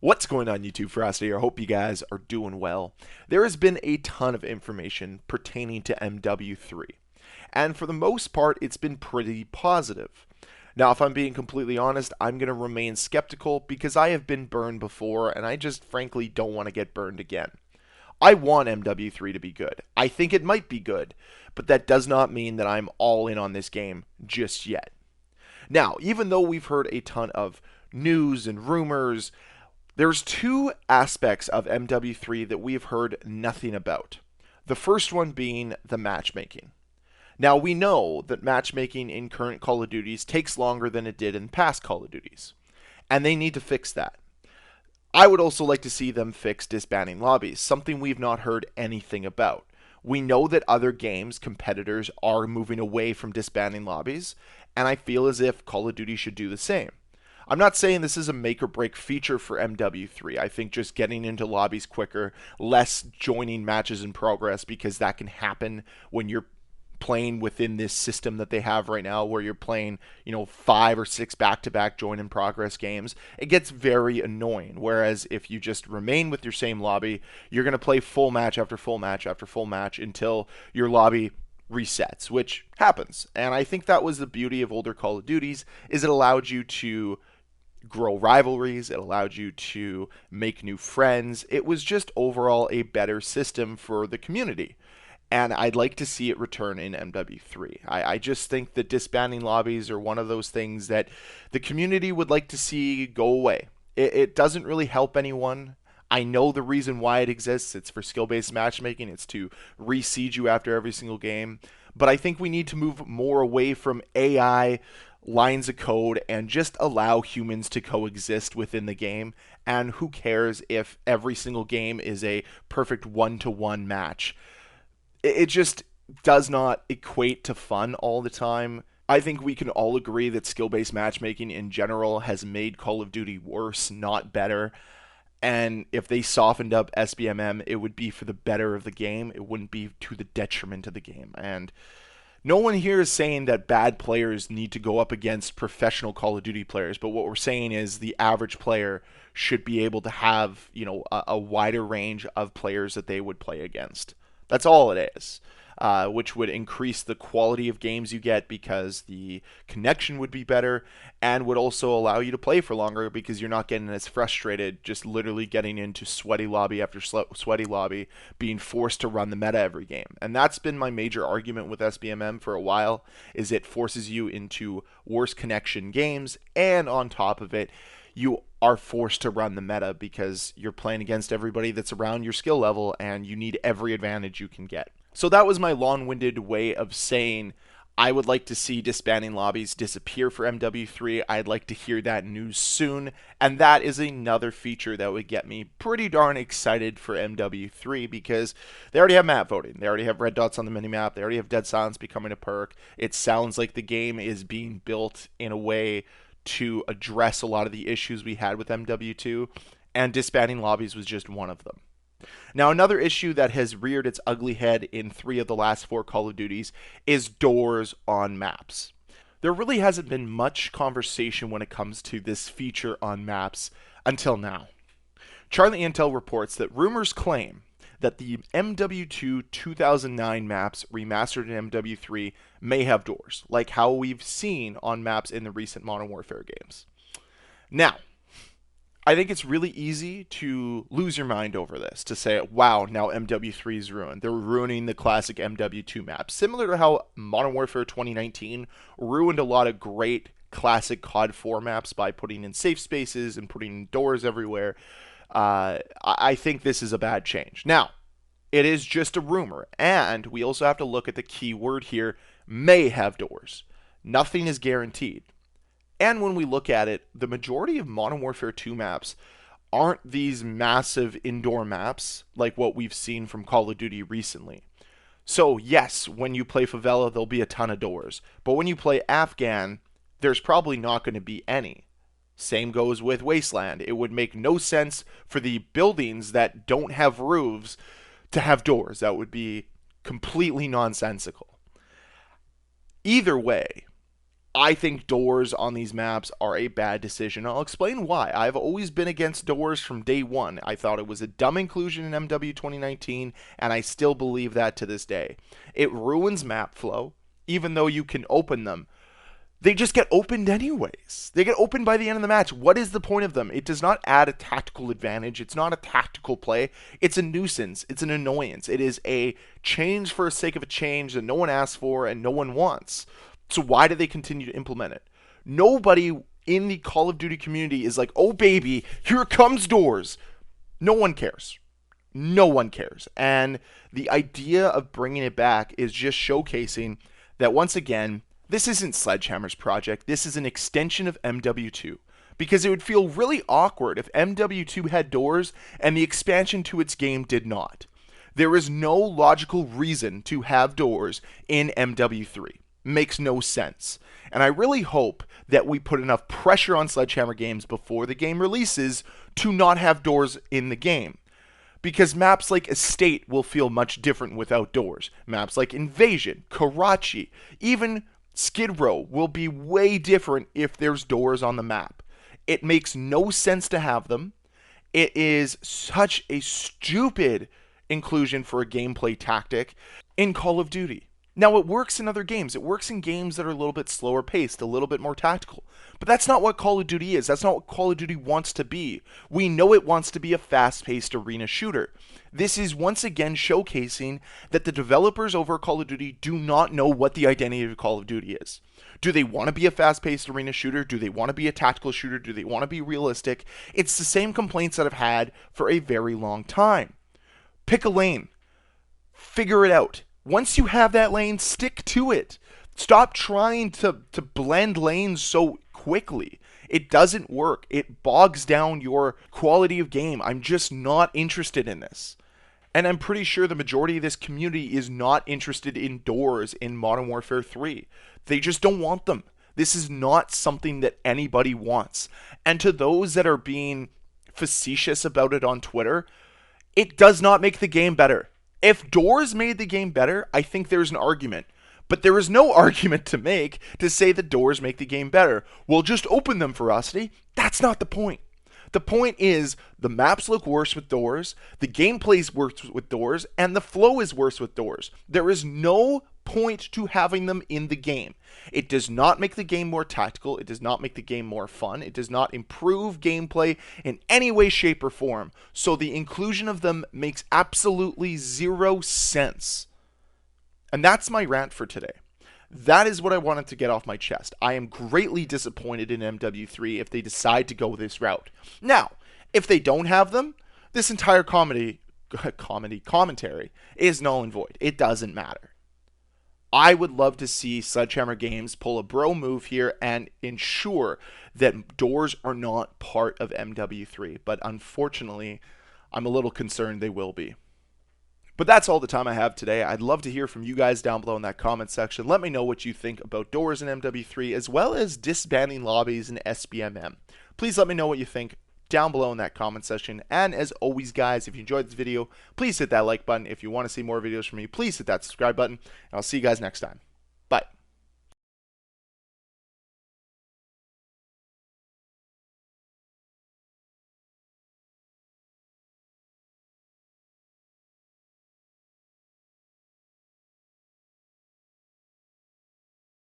What's going on YouTube, Ferocity? I hope you guys are doing well. There has been a ton of information pertaining to MW3, and for the most part, it's been pretty positive. Now, if I'm being completely honest, I'm going to remain skeptical because I have been burned before, and I just frankly don't want to get burned again. I want MW3 to be good. I think it might be good, but that does not mean that I'm all in on this game just yet. Now, even though we've heard a ton of news and rumors, there's two aspects of MW3 that we've heard nothing about. The first one being the matchmaking. Now, we know that matchmaking in current Call of Duties takes longer than it did in past Call of Duties, and they need to fix that. I would also like to see them fix disbanding lobbies, something we've not heard anything about. We know that other games, competitors, are moving away from disbanding lobbies, and I feel as if Call of Duty should do the same. I'm not saying this is a make or break feature for MW3. I think just getting into lobbies quicker, less joining matches in progress, because that can happen when you're playing within this system that they have right now where you're playing, 5 or 6 back-to-back join in progress games. It gets very annoying. Whereas if you just remain with your same lobby, you're going to play full match after full match after full match until your lobby resets, which happens. And I think that was the beauty of older Call of Duties, is it allowed you to grow rivalries, it allowed you to make new friends. It was just overall a better system for the community. And I'd like to see it return in MW3. I just think that disbanding lobbies are one of those things that the community would like to see go away. It doesn't really help anyone. I know the reason why it exists. It's for skill-based matchmaking. It's to reseed you after every single game. But I think we need to move more away from AI lines of code and just allow humans to coexist within the game. And who cares if every single game is a perfect one-to-one match? It just does not equate to fun all the time. I think we can all agree that skill-based matchmaking in general has made Call of Duty worse, not better. And if they softened up SBMM, it would be for the better of the game. It wouldn't be to the detriment of the game. And no one here is saying that bad players need to go up against professional Call of Duty players, but what we're saying is the average player should be able to have, a wider range of players that they would play against. That's all it is, which would increase the quality of games you get because the connection would be better and would also allow you to play for longer because you're not getting as frustrated just literally getting into sweaty lobby after sweaty lobby, being forced to run the meta every game. And that's been my major argument with SBMM for a while, is it forces you into worse connection games, and on top of it, you are forced to run the meta because you're playing against everybody that's around your skill level and you need every advantage you can get. So that was my long-winded way of saying I would like to see disbanding lobbies disappear for MW3. I'd like to hear that news soon, and that is another feature that would get me pretty darn excited for MW3 because they already have map voting. They already have red dots on the minimap. They already have dead silence becoming a perk. It sounds like the game is being built in a way to address a lot of the issues we had with MW2, and disbanding lobbies was just one of them. Now, another issue that has reared its ugly head in 3 of the last 4 Call of Duties is doors on maps. There really hasn't been much conversation when it comes to this feature on maps until now. Charlie Intel reports that rumors claim that the MW2 2009 maps remastered in MW3 may have doors, like how we've seen on maps in the recent Modern Warfare games. Now, I think it's really easy to lose your mind over this, to say, wow, now MW3 is ruined. They're ruining the classic MW2 maps, similar to how Modern Warfare 2019 ruined a lot of great classic COD 4 maps by putting in safe spaces and putting in doors everywhere. I think this is a bad change. Now, it is just a rumor, and we also have to look at the key word here, may have doors. Nothing is guaranteed. And when we look at it, the majority of Modern Warfare 2 maps aren't these massive indoor maps like what we've seen from Call of Duty recently. So yes, when you play Favela, there'll be a ton of doors. But when you play Afghan, there's probably not going to be any. Same goes with Wasteland. It would make no sense for the buildings that don't have roofs to have doors. That would be completely nonsensical. Either way, I think doors on these maps are a bad decision. I'll explain why. I've always been against doors from day one. I thought it was a dumb inclusion in MW 2019, and I still believe that to this day. It ruins map flow, even though you can open them. They just get opened anyways. They get opened by the end of the match. What is the point of them? It does not add a tactical advantage. It's not a tactical play. It's a nuisance. It's an annoyance. It is a change for the sake of a change that no one asked for and no one wants. So why do they continue to implement it? Nobody in the Call of Duty community is like, oh baby, here comes doors. No one cares. No one cares. And the idea of bringing it back is just showcasing that once again, this isn't Sledgehammer's project. This is an extension of MW2. Because it would feel really awkward if MW2 had doors and the expansion to its game did not. There is no logical reason to have doors in MW3. Makes no sense. And I really hope that we put enough pressure on Sledgehammer Games before the game releases to not have doors in the game. Because maps like Estate will feel much different without doors. Maps like Invasion, Karachi, even Skid Row will be way different if there's doors on the map. It makes no sense to have them. It is such a stupid inclusion for a gameplay tactic in Call of Duty. Now, it works in other games. It works in games that are a little bit slower paced, a little bit more tactical. But that's not what Call of Duty is. That's not what Call of Duty wants to be. We know it wants to be a fast-paced arena shooter. This is once again showcasing that the developers over Call of Duty do not know what the identity of Call of Duty is. Do they want to be a fast-paced arena shooter? Do they want to be a tactical shooter? Do they want to be realistic? It's the same complaints that I've had for a very long time. Pick a lane. Figure it out. Once you have that lane, stick to it. Stop trying to blend lanes so quickly. It doesn't work. It bogs down your quality of game. I'm just not interested in this. And I'm pretty sure the majority of this community is not interested in doors in Modern Warfare 3. They just don't want them. This is not something that anybody wants. And to those that are being facetious about it on Twitter, it does not make the game better. If doors made the game better, I think there's an argument. But there is no argument to make to say that doors make the game better. Well, just open them, Ferocity. That's not the point. The point is the maps look worse with doors, the gameplay's worse with doors, and the flow is worse with doors. There is no point to having them in the game. It does not make the game more tactical. It does not make the game more fun. It does not improve gameplay in any way, shape, or form. So the inclusion of them makes absolutely zero sense. And that's my rant for today. That is what I wanted to get off my chest. I am greatly disappointed in MW3 if they decide to go this route. Now, if they don't have them, this entire commentary is null and void. It doesn't matter. I would love to see Sledgehammer Games pull a bro move here and ensure that doors are not part of MW3. But unfortunately, I'm a little concerned they will be. But that's all the time I have today. I'd love to hear from you guys down below in that comment section. Let me know what you think about doors in MW3 as well as disbanding lobbies in SBMM. Please let me know what you think down below in that comment section. And as always, guys, if you enjoyed this video, please hit that like button. If you want to see more videos from me, please hit that subscribe button. And I'll see you guys next time.